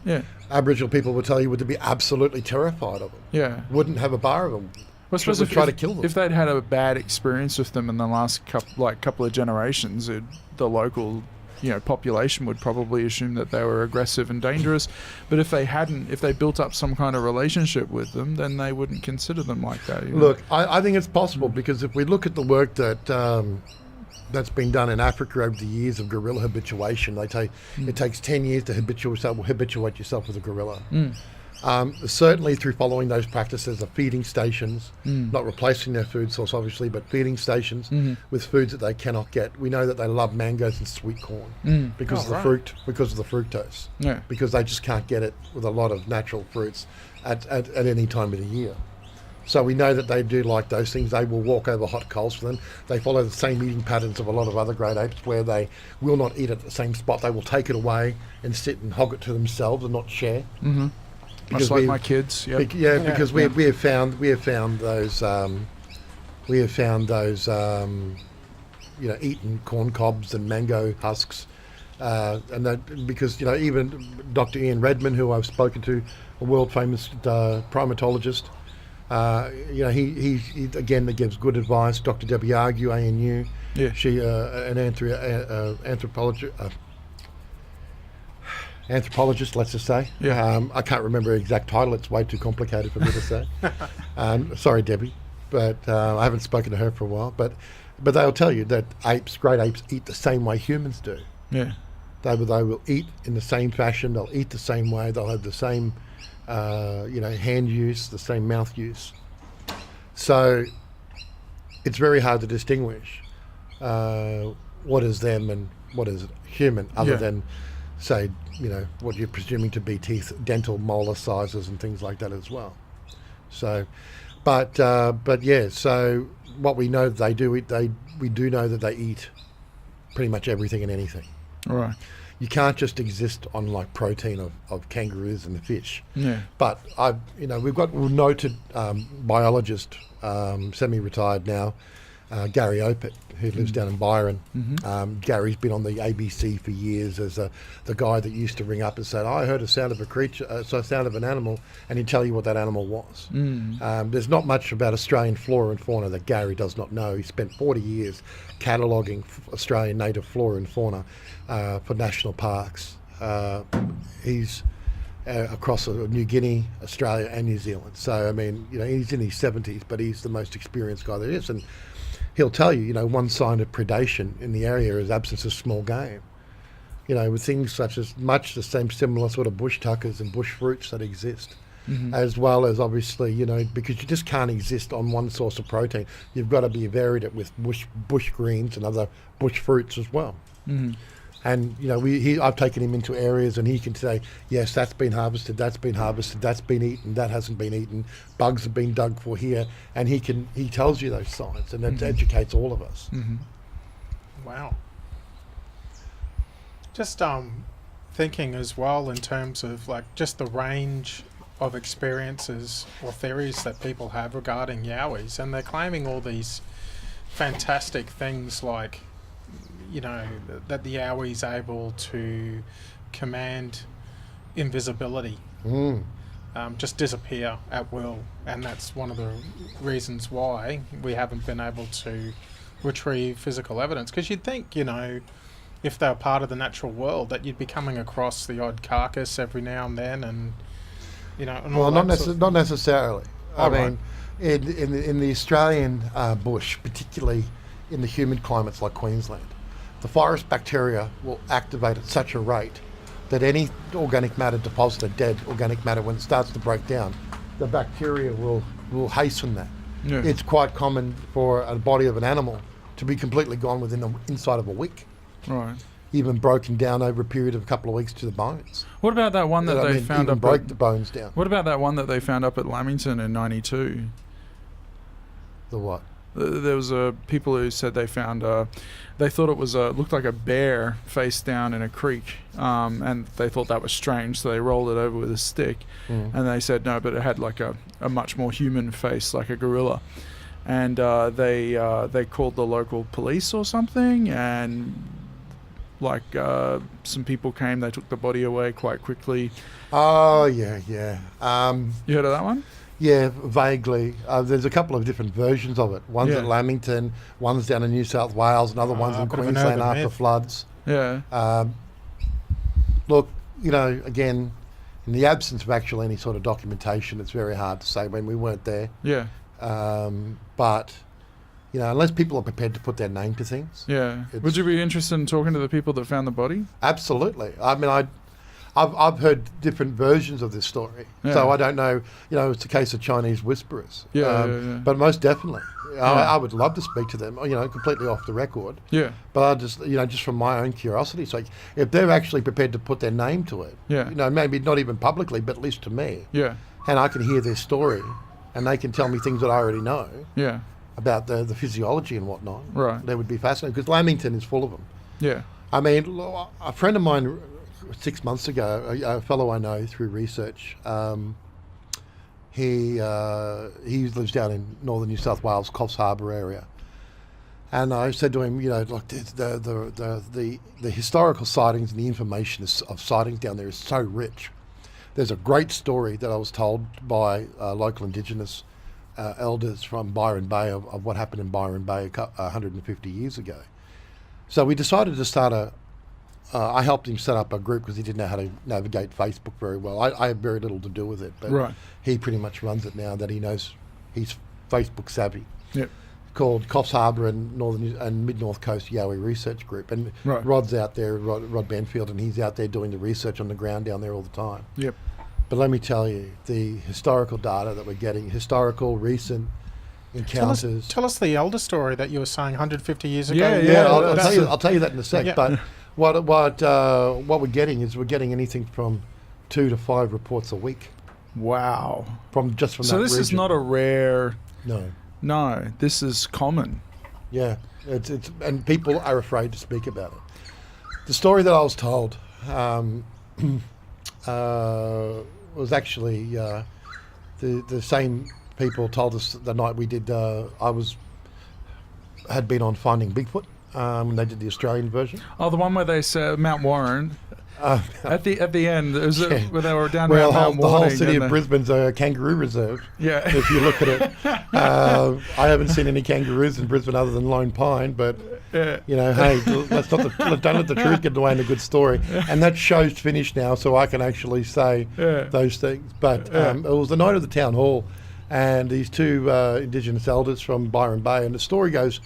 Aboriginal people would tell you would be absolutely terrified of them. Yeah. Wouldn't have a bar of them. Well, I suppose would try to kill them. If they'd had a bad experience with them in the last couple of generations, the local population would probably assume that they were aggressive and dangerous. But if they built up some kind of relationship with them, then they wouldn't consider them like that. Look, I think it's possible because if we look at the work that's been done in Africa over the years of gorilla habituation, it takes 10 years to habituate yourself with a gorilla. Certainly through following those practices of feeding stations, not replacing their food source obviously, but feeding stations with foods that they cannot get. We know that they love mangoes and sweet corn because of the fructose. Yeah. Because they just can't get it with a lot of natural fruits at any time of the year. So we know that they do like those things. They will walk over hot coals for them. They follow the same eating patterns of a lot of other great apes where they will not eat at the same spot. They will take it away and sit and hog it to themselves and not share. Mm-hmm. Much like my kids. Because we have found those eaten corn cobs and mango husks, and that because even Dr. Ian Redman, who I've spoken to, a world famous primatologist, he again gives good advice. Dr. Debbie Argue, ANU, she an anthropologist, let's just say. I can't remember her exact title. It's way too complicated for me to say. Sorry, Debbie, but I haven't spoken to her for a while. But they'll tell you that great apes eat the same way humans do. Yeah, they will eat in the same fashion. They'll eat the same way. They'll have the same, hand use, the same mouth use. So it's very hard to distinguish what is them and what is human, other than say, what you're presuming to be teeth, dental molar sizes and things like that as well. So, so what we know they do eat, we do know that they eat pretty much everything and anything. All right. You can't just exist on like protein of kangaroos and the fish. Yeah. But we've got a noted biologist, semi-retired now, Gary Opert, who lives down in Byron. Mm-hmm. Gary's been on the ABC for years as the guy that used to ring up and say, I heard a sound of a creature, sound of an animal, and he'd tell you what that animal was. There's not much about Australian flora and fauna that Gary does not know. He spent 40 years cataloguing Australian native flora and fauna for national parks. He's across New Guinea, Australia and New Zealand. So, I mean, he's in his 70s, but he's the most experienced guy there is. And he'll tell you, one sign of predation in the area is absence of small game. With things such as much the same similar sort of bush tuckers and bush fruits that exist, as well as obviously, because you just can't exist on one source of protein. You've got to be varied it with bush greens and other bush fruits as well. And I've taken him into areas, and he can say, yes, that's been harvested, that's been eaten, that hasn't been eaten. Bugs have been dug for here, and he tells you those signs, and it educates all of us. Wow. Just thinking as well in terms of like just the range of experiences or theories that people have regarding Yowies, and they're claiming all these fantastic things like, that the Yowie's able to command invisibility, just disappear at will, and that's one of the reasons why we haven't been able to retrieve physical evidence. Because you'd think, if they're part of the natural world, that you'd be coming across the odd carcass every now and then, and and all well, that not necessarily. Oh, I mean, in the Australian bush, particularly in the humid climates like Queensland, the forest bacteria will activate at such a rate that any organic matter deposited, dead organic matter, when it starts to break down, the bacteria will hasten that. Yeah. It's quite common for a body of an animal to be completely gone within inside of a week. Right. Even broken down over a period of a couple of weeks to the bones. What about that one that they found up? Break the bones down. What about that one that they found up at Lamington in '92? The what? There was people who said they found they thought it was looked like a bear face down in a creek, and they thought that was strange, so they rolled it over with a stick, and they said no, but it had like a much more human face, like a gorilla, and they called the local police or something, and some people came, they took the body away quite quickly. Oh yeah. You heard of that one? Yeah, vaguely. There's a couple of different versions of it. One's at Lamington, one's down in New South Wales, and other one's in Queensland after floods. Yeah. Look, again, in the absence of actually any sort of documentation, it's very hard to say when we weren't there. Yeah. But, unless people are prepared to put their name to things. Yeah. Would you be interested in talking to the people that found the body? Absolutely. I mean, I've heard different versions of this story, so I don't know. It's a case of Chinese whisperers. Yeah. But most definitely, I would love to speak to them. Completely off the record. Yeah. But I just from my own curiosity's sake, if they're actually prepared to put their name to it, maybe not even publicly, but at least to me, and I can hear their story, and they can tell me things that I already know. Yeah. About the physiology and whatnot. Right. That would be fascinating because Lamington is full of them. Yeah. I mean, a friend of mine 6 months ago, a fellow I know through research, he lives down in northern New South Wales, Coffs Harbour area, and I said to him, like the historical sightings and the information of sightings down there is so rich. There's a great story that I was told by local Indigenous elders from Byron Bay of what happened in Byron Bay 150 years ago. So we decided to start I helped him set up a group because he didn't know how to navigate Facebook very well. I had very little to do with it, but he pretty much runs it now that he knows he's Facebook savvy. Yep. Called Coffs Harbour and Northern and Mid North Coast Yowie Research Group, and Rod's out there, Rod Benfield, and he's out there doing the research on the ground down there all the time. Yep. But let me tell you, the historical data that we're getting, recent encounters. Tell us the elder story that you were saying 150 years ago. I'll tell you that in a sec. Yeah. But what we're getting is anything from 2 to 5 reports a week. Wow. From that region. So this is not a rare. No, this is common. Yeah, it's and people are afraid to speak about it. The story that I was told was actually the same people told us the night we did. I was had been on Finding Bigfoot when they did the Australian version. Oh, the one where they said Mount Warren. At the end, it was where they were down well, Mount the whole Warning city and of Brisbane's a kangaroo reserve. Yeah. If you look at it. I haven't seen any kangaroos in Brisbane other than Lone Pine, but, you know, hey, don't let the truth get in the way in a good story. And that show's finished now, so I can actually say those things. But it was the night of the town hall, and these two Indigenous elders from Byron Bay, and the story goes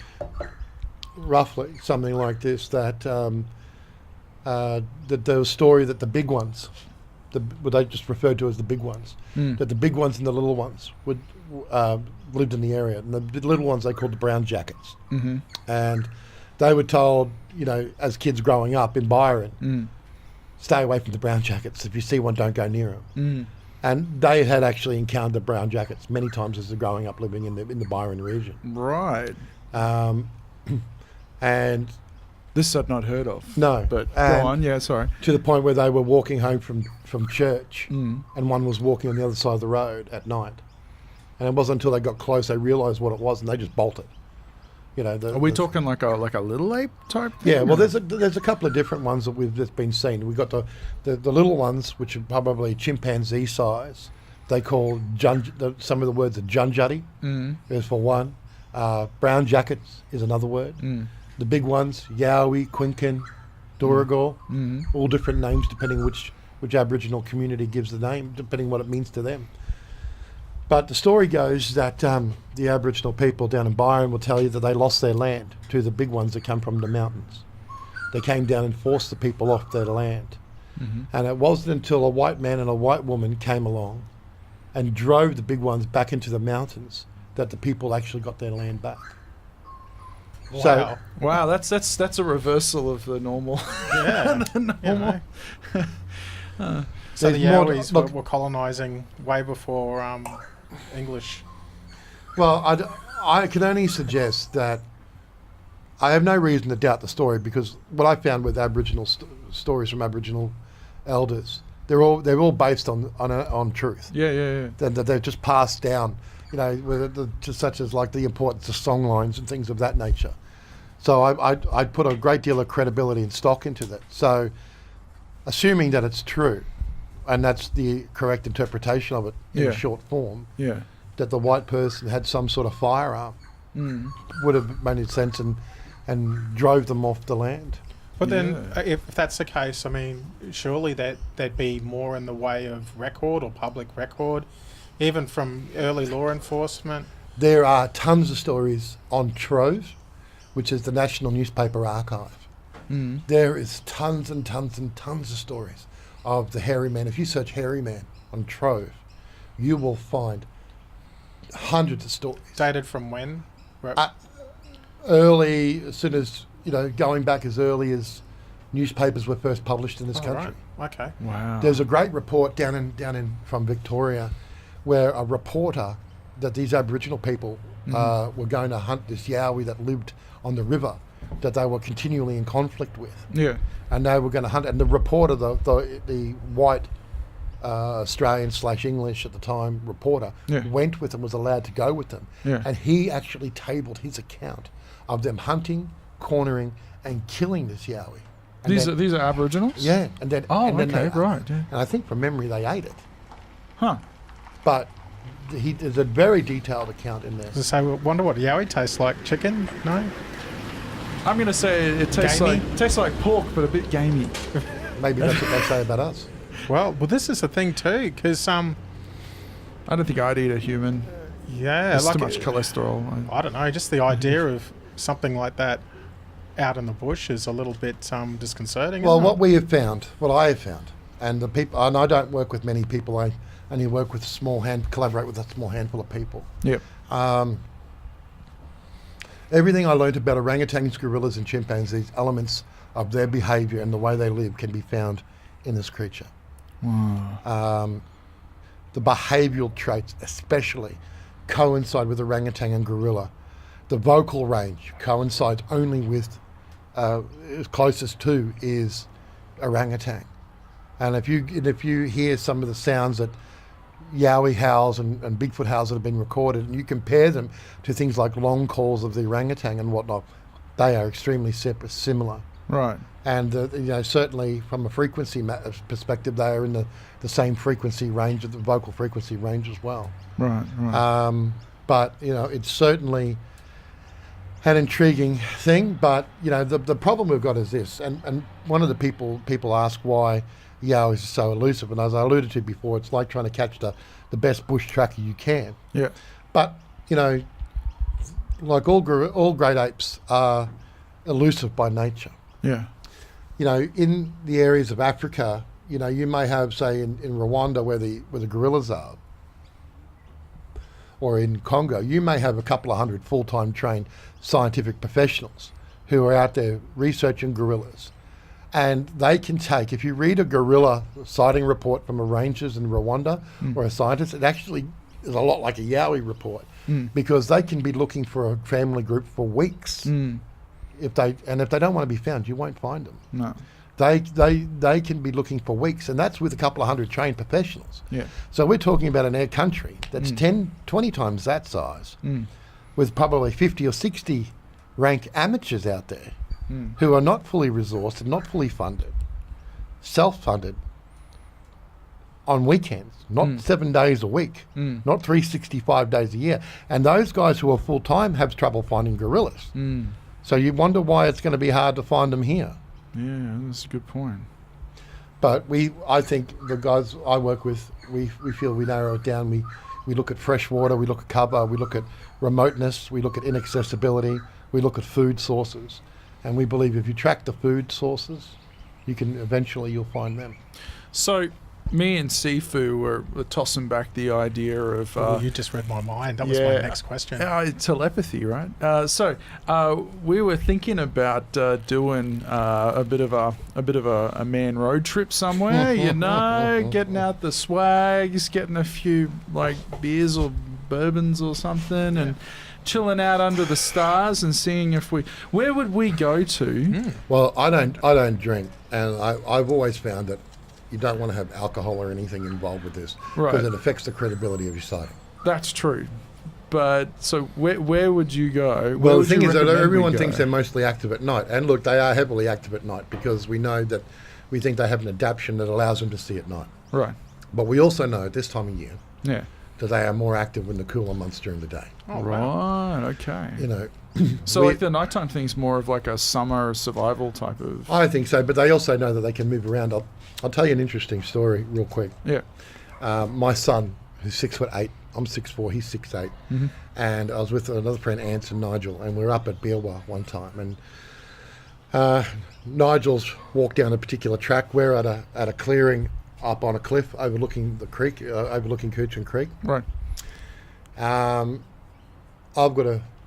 roughly something like this, that that there was a story that the big ones, what they just referred to as the big ones, that the big ones and the little ones lived in the area. And the little ones they called the brown jackets. Mm-hmm. And they were told, you know, as kids growing up in Byron, stay away from the brown jackets. If you see one, don't go near them. And they had actually encountered the brown jackets many times as they're growing up living in the Byron region. Right. And this I'd not heard of. no, But go on, yeah, sorry. to the point where they were walking home from church, and one was walking on the other side of the road at night. And it wasn't until they got close they realised what it was, and they just bolted. You know, Are we talking like a little ape type thing? Yeah, well, there's a couple of different ones that we've just been seen. We've got the little ones, which are probably chimpanzee size. They call some of the words are junjutty, is for one. Brown jackets is another word. The big ones, Yowie, Quinkin, Dorrigal, all different names depending which Aboriginal community gives the name, depending what it means to them. But the story goes that the Aboriginal people down in Byron will tell you that they lost their land to the big ones that come from the mountains. They came down and forced the people off their land. And it wasn't until a white man and a white woman came along and drove the big ones back into the mountains that the people actually got their land back. Wow. So, Wow, that's a reversal of the normal. Yeah. the normal. So the There's more to- Yowies look- were colonising way before English. well, I can only suggest that I have no reason to doubt the story, because what I found with Aboriginal stories from Aboriginal elders, they're all based on truth. Yeah. That they're just passed down, you know, such as like the importance of song lines and things of that nature. So I'd put a great deal of credibility and stock into that. So, assuming that it's true, and that's the correct interpretation of it in a short form, Yeah. that the white person had some sort of firearm, would have made sense and drove them off the land. But then, if that's the case, I mean, surely there'd be more in the way of record or public record, even from early law enforcement. There are tons of stories on Trove, which is the National Newspaper Archive. There is tons and tons and tons of stories of the hairy man. If you search hairy man on Trove, you will find hundreds of stories. Dated from when? Early, as soon as, you know, going back as early as newspapers were first published in this country. Right. Okay. Wow. There's a great report down in from Victoria, where a reporter that these Aboriginal people were going to hunt this Yowie that lived on the river that they were continually in conflict with. Yeah. And they were going to hunt, and the reporter, the white Australian/English at the time reporter, went with them, was allowed to go with them, and he actually tabled his account of them hunting, cornering, and killing this Yowie. And These are Aboriginals? yeah, and then right. Yeah. And I think from memory they ate it, Huh. but there's a very detailed account in there. So I wonder what Yowie tastes like. Chicken? No? I'm gonna say it tastes like pork, but a bit gamey. Maybe that's what they say about us. Well, this is the thing too, because I don't think I'd eat a human. yeah, There's like too much cholesterol. I don't know, just the idea of something like that out in the bush is a little bit disconcerting. Well, isn't what it? we have found, what I have found, and the people, and I don't work with many people. I only work with collaborate with a small handful of people. Yep. Everything I learned about orangutans, gorillas, and chimpanzees, elements of their behaviour and the way they live, can be found in this creature. Wow. The behavioural traits, especially, coincide with orangutan and gorilla. The vocal range coincides only with closest to is orangutan. And if you hear some of the sounds that Yowie howls and Bigfoot howls that have been recorded, and you compare them to things like long calls of the orangutan and whatnot, they are extremely similar. Right. And certainly from a frequency perspective, they are in the same frequency range, of the vocal frequency range as well. Right. Right. But it's certainly an intriguing thing. But the problem we've got is this, and one of the people ask why Yowie is so elusive, and as I alluded to before, it's like trying to catch the best bush tracker you can. Yeah. But like all great apes are elusive by nature. Yeah. In the areas of Africa, you may have, say, in Rwanda where the gorillas are, or in Congo, you may have a couple of hundred full-time trained scientific professionals who are out there researching gorillas. And they can take, if you read a gorilla sighting report from a rangers in Rwanda or a scientist, it actually is a lot like a Yowie report because they can be looking for a family group for weeks. If they don't want to be found, you won't find them. No. They can be looking for weeks, and that's with a couple of hundred trained professionals. Yeah. So we're talking about an air country that's 10, 20 times that size, with probably 50 or 60 rank amateurs out there who are not fully resourced and not fully funded, self-funded on weekends, not 7 days a week, not 365 days a year. And those guys who are full-time have trouble finding gorillas. So you wonder why it's going to be hard to find them here. Yeah, that's a good point. But I think the guys I work with, we feel we narrow it down. We look at fresh water, we look at cover, we look at remoteness, we look at inaccessibility, we look at food sources. And we believe if you track the food sources, you'll find them. So me and Sifu were tossing back the idea of... you just read my mind. That was my next question. Telepathy, right? So we were thinking about doing a bit of a man road trip somewhere, getting out the swags, getting a few like beers or bourbons or something, and chilling out under the stars and seeing where would we go to? Well, I don't drink, and I've always found that you don't want to have alcohol or anything involved with this because it affects the credibility of your sighting. That's true. But so where would you go? Well, the thing is that everyone thinks they're mostly active at night. And look, they are heavily active at night because we know that we think they have an adaptation that allows them to see at night. Right. But we also know at this time of year that they are more active in the cooler months during the day. Oh, right. Okay. So like the nighttime thing's more of like a summer survival type of... I think so, but they also know that they can move around. I'll tell you an interesting story real quick. Yeah. My son, who's 6'8", I'm 6'4", he's 6'8", and I was with another friend, Ants and Nigel, and we were up at Beerwah one time, and Nigel's walked down a particular track. We're at a clearing up on a cliff overlooking the creek, overlooking Coochin Creek. Right.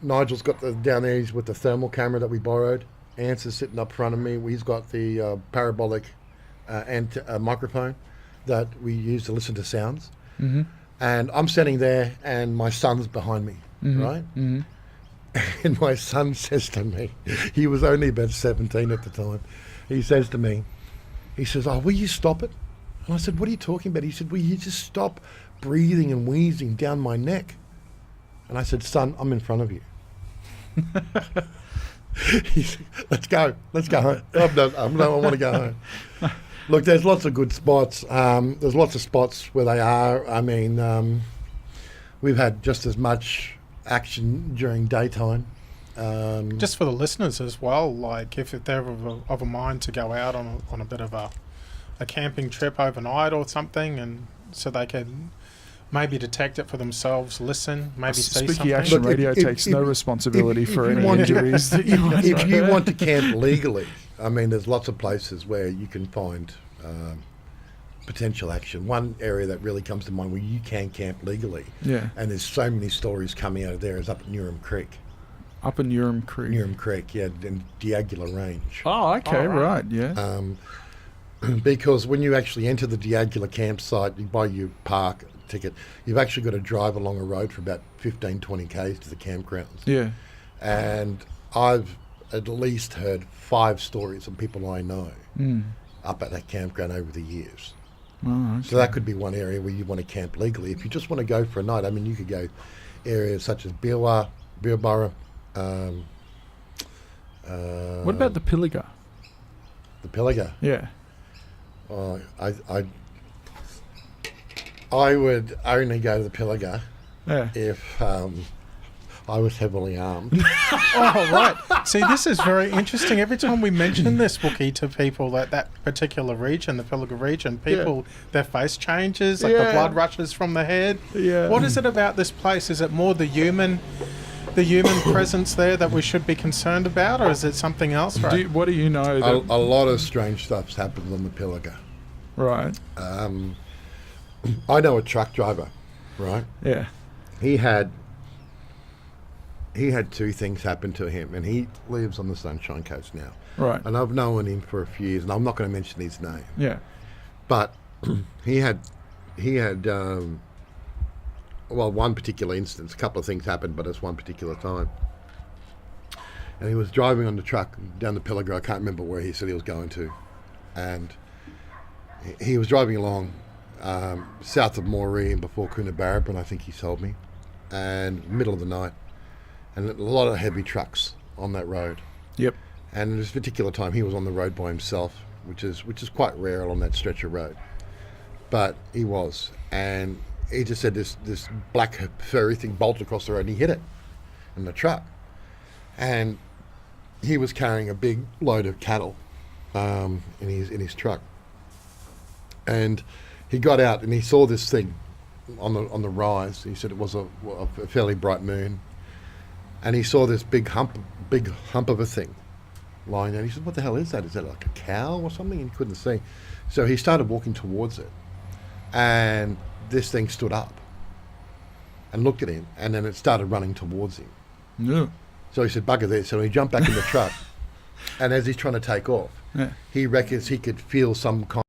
Nigel's got down there, he's with the thermal camera that we borrowed. Ants is sitting up front of me. He's got the parabolic microphone that we use to listen to sounds. And I'm standing there and my son's behind me, right? And my son says to me, he was only about 17 at the time, he says, oh, will you stop it? And I said, what are you talking about? He said, will you just stop breathing and wheezing down my neck? And I said, son, I'm in front of you. He said, let's go home. I want to go home. Look, there's lots of good spots. There's lots of spots where they are. I mean, we've had just as much action during daytime. Just for the listeners as well, like if they're of a mind to go out on a bit of a camping trip overnight or something, and so they can maybe detect it for themselves, listen, maybe see something. Spooky Action Radio takes no responsibility for any injuries that you might If you want to camp legally, I mean, there's lots of places where you can find potential action. One area that really comes to mind where you can camp legally, and there's so many stories coming out of there, is up at Newham Creek. Up in Newham Creek? Newham Creek, in Diagula Range. Oh, okay, right, yeah. Because when you actually enter the Diagula campsite, you buy your park ticket, you've actually got to drive along a road for about 15, 20 k's to the campgrounds. Yeah. And I've at least heard 5 stories of people I know up at that campground over the years. Oh, okay. So that could be one area where you want to camp legally. If you just want to go for a night, I mean, you could go areas such as Beerwah, Beerborough. What about the Pilliga? The Pilliga? Yeah. I would only go to the Pilliga Yeah. if I was heavily armed. Oh, right. See, this is very interesting. Every time we mention this, Wookie, to people, that particular region, the Pilliga region, people, their face changes, like the blood rushes from the head. Yeah. What is it about this place? Is it more the human presence there that we should be concerned about, or is it something else? Right? What do you know? A lot of strange stuff's happened on the Pilliga. Right. I know a truck driver, right? Yeah. He had two things happen to him, and he lives on the Sunshine Coast now. Right. And I've known him for a few years, and I'm not going to mention his name. Yeah. But he had one particular instance. A couple of things happened, but it's one particular time. And he was driving on the truck down the Pilliga. I can't remember where he said he was going to, and he was driving along south of Moree before Coonabarabran, I think he told me, and middle of the night, and a lot of heavy trucks on that road. Yep. And at this particular time, he was on the road by himself, which is quite rare along that stretch of road. But he was, and he just said this black furry thing bolted across the road, and he hit it in the truck. And he was carrying a big load of cattle in his truck, and he got out and he saw this thing on the rise. He said it was a fairly bright moon, and he saw this big hump of a thing lying there. He said, "What the hell is that? Is that like a cow or something?" And he couldn't see. So he started walking towards it, and this thing stood up and looked at him, and then it started running towards him. Yeah. So he said, "Bugger this." So he jumped back in the truck, and as he's trying to take off, he reckons he could feel some kind